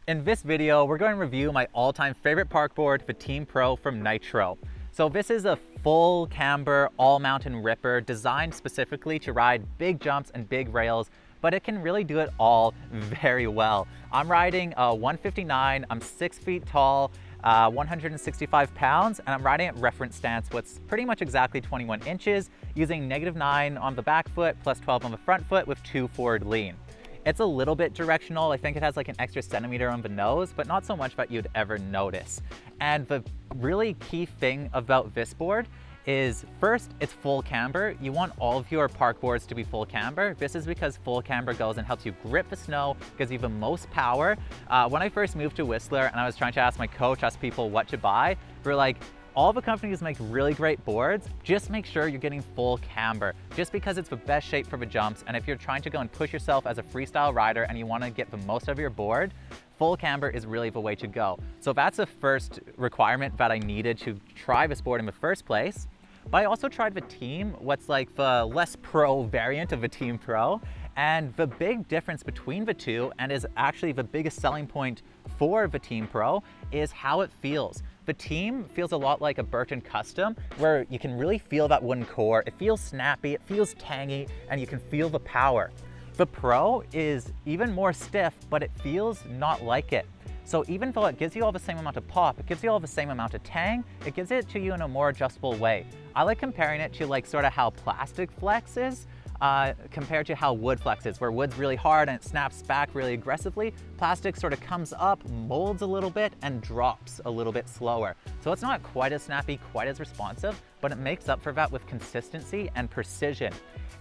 In this video, we're going to review my all-time favorite park board, the Team Pro from Nitro. So this is a full camber, all-mountain ripper designed specifically to ride big jumps and big rails, but it can really do it all very well. I'm riding a 159, I'm 6 feet tall, 165 pounds, and I'm riding at reference stance, what's pretty much exactly 21 inches, using -9 on the back foot, plus 12 on the front foot with 2 forward lean. It's a little bit directional. I think it has like an extra centimeter on the nose, but not so much that you'd ever notice. And the really key thing about this board is, first, it's full camber. You want all of your park boards to be full camber. This is because full camber goes and helps you grip the snow, gives you the most power. When I first moved to Whistler and I was trying to ask my coach, ask people what to buy, we're like, all the companies make really great boards, just make sure you're getting full camber, just because it's the best shape for the jumps. And if you're trying to go and push yourself as a freestyle rider and you want to get the most of your board, full camber is really the way to go. So that's the first requirement that I needed to try this board in the first place. But I also tried the Team, what's like the less pro variant of the Team Pro. And the big difference between the two, and is actually the biggest selling point for the Team Pro, is how it feels. The Team feels a lot like a Burton Custom, where you can really feel that wooden core. It feels snappy, it feels tangy, and you can feel the power. The Pro is even more stiff, but it feels not like it. So even though it gives you all the same amount of pop, it gives you all the same amount of tang, it gives it to you in a more adjustable way. I like comparing it to like sort of how plastic flex is, compared to how wood flex is, where wood's really hard and it snaps back really aggressively. Plastic sort of comes up, molds a little bit, and drops a little bit slower. So it's not quite as snappy, quite as responsive, but it makes up for that with consistency and precision.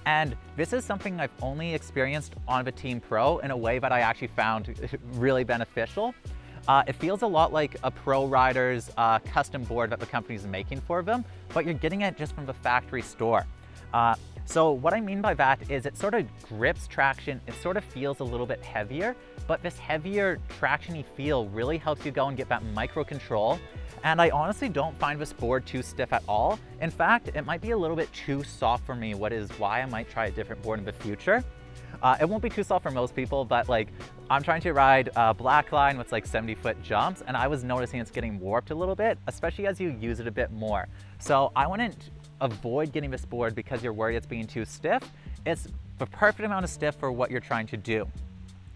And this is something I've only experienced on the Team Pro in a way that I actually found really beneficial. It feels a lot like a pro rider's custom board that the company's making for them, but you're getting it just from the factory store. So what I mean by that is it sort of grips traction, it sort of feels a little bit heavier, but this heavier traction-y feel really helps you go and get that micro control. And I honestly don't find this board too stiff at all. In fact, it might be a little bit too soft for me, what is why I might try a different board in the future. It won't be too soft for most people, but like I'm trying to ride black line with like 70-foot jumps, and I was noticing it's getting warped a little bit, especially as you use it a bit more. So I wouldn't avoid getting this board because you're worried it's being too stiff. It's the perfect amount of stiff for what you're trying to do.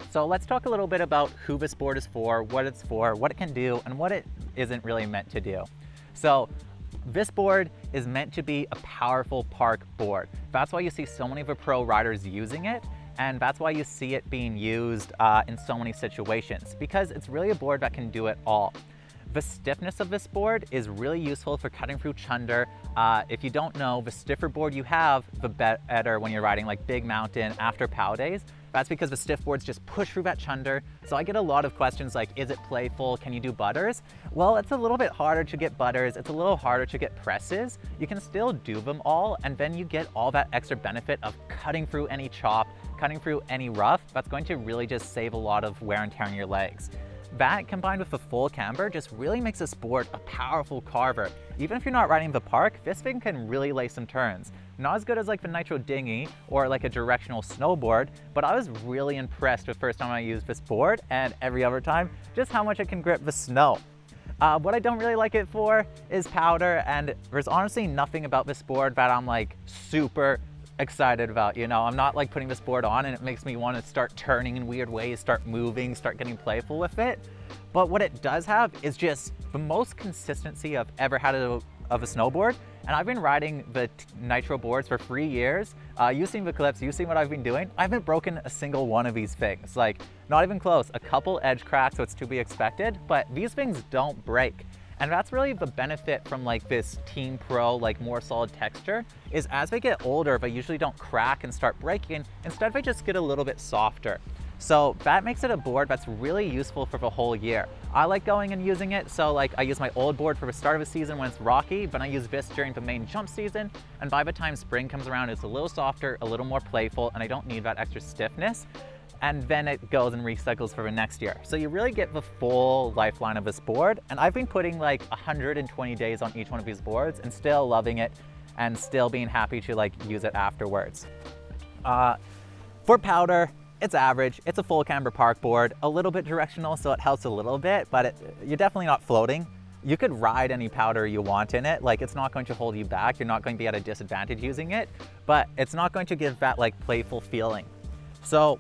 So let's talk a little bit about who this board is for, what it can do, and what it isn't really meant to do. So this board is meant to be a powerful park board. That's why you see so many of the pro riders using it, and that's why you see it being used in so many situations, because it's really a board that can do it all. The stiffness of this board is really useful for cutting through chunder. If you don't know, the stiffer board you have, the better when you're riding like big mountain after POW days. That's because the stiff boards just push through that chunder. So I get a lot of questions like, is it playful? Can you do butters? Well, it's a little bit harder to get butters. It's a little harder to get presses. You can still do them all, and then you get all that extra benefit of cutting through any chop, cutting through any rough. That's going to really just save a lot of wear and tear on your legs. That, combined with the full camber, just really makes this board a powerful carver. Even if you're not riding the park, this thing can really lay some turns. Not as good as like the Nitro dinghy or like a directional snowboard, but I was really impressed the first time I used this board, and every other time, just how much it can grip the snow. What I don't really like it for is powder, and there's honestly nothing about this board that I'm like super excited about. You know, I'm not like putting this board on and it makes me want to start turning in weird ways, start moving, start getting playful with it. But what it does have is just the most consistency I've ever had of a snowboard. And I've been riding the Nitro boards for 3 years. You've seen the clips, you've seen what I've been doing. I haven't broken a single one of these things, like not even close. A couple edge cracks, so it's to be expected, but these things don't break. And that's really the benefit from like this Team Pro, like more solid texture, is as they get older, they usually don't crack and start breaking. Instead, they just get a little bit softer. So that makes it a board that's really useful for the whole year. I like going and using it, so like I use my old board for the start of the season when it's rocky, but I use this during the main jump season, and by the time spring comes around, it's a little softer, a little more playful, and I don't need that extra stiffness. And then it goes and recycles for the next year. So you really get the full lifeline of this board, and I've been putting like 120 days on each one of these boards and still loving it and still being happy to like use it afterwards. For powder, It's average. It's a full camber park board, a little bit directional, so it helps a little bit, but you're definitely not floating. You could ride any powder you want in it. Like, it's not going to hold you back. You're not going to be at a disadvantage using it, but it's not going to give that like playful feeling. So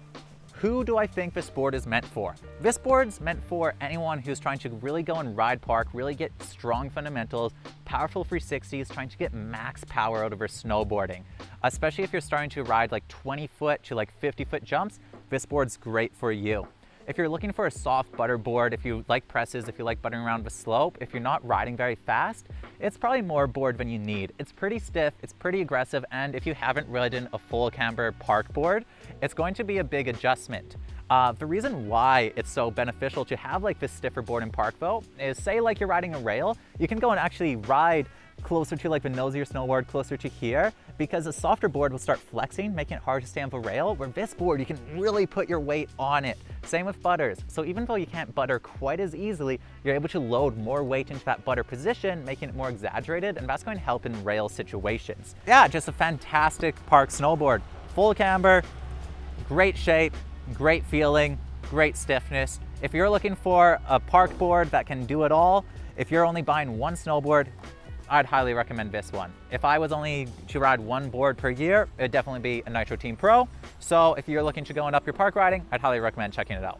who do I think this board is meant for? This board's meant for anyone who's trying to really go and ride park, really get strong fundamentals, powerful 360s, trying to get max power out of her snowboarding. Especially if you're starting to ride like 20-foot to like 50-foot jumps, this board's great for you. If you're looking for a soft butter board, if you like presses, if you like buttering around with slope, if you're not riding very fast, it's probably more board than you need. It's pretty stiff, it's pretty aggressive, and if you haven't ridden a full camber park board, it's going to be a big adjustment. The reason why it's so beneficial to have like this stiffer board in park though, is say like you're riding a rail, you can go and actually ride closer to like the nose of your snowboard, closer to here, because a softer board will start flexing, making it hard to stay on the rail, where this board, you can really put your weight on it. Same with butters. So even though you can't butter quite as easily, you're able to load more weight into that butter position, making it more exaggerated, and that's going to help in rail situations. Yeah, just a fantastic park snowboard. Full camber, great shape, great feeling, great stiffness. If you're looking for a park board that can do it all, if you're only buying one snowboard, I'd highly recommend this one. If I was only to ride one board per year, it'd definitely be a Nitro Team Pro. So if you're looking to go up your park riding, I'd highly recommend checking it out.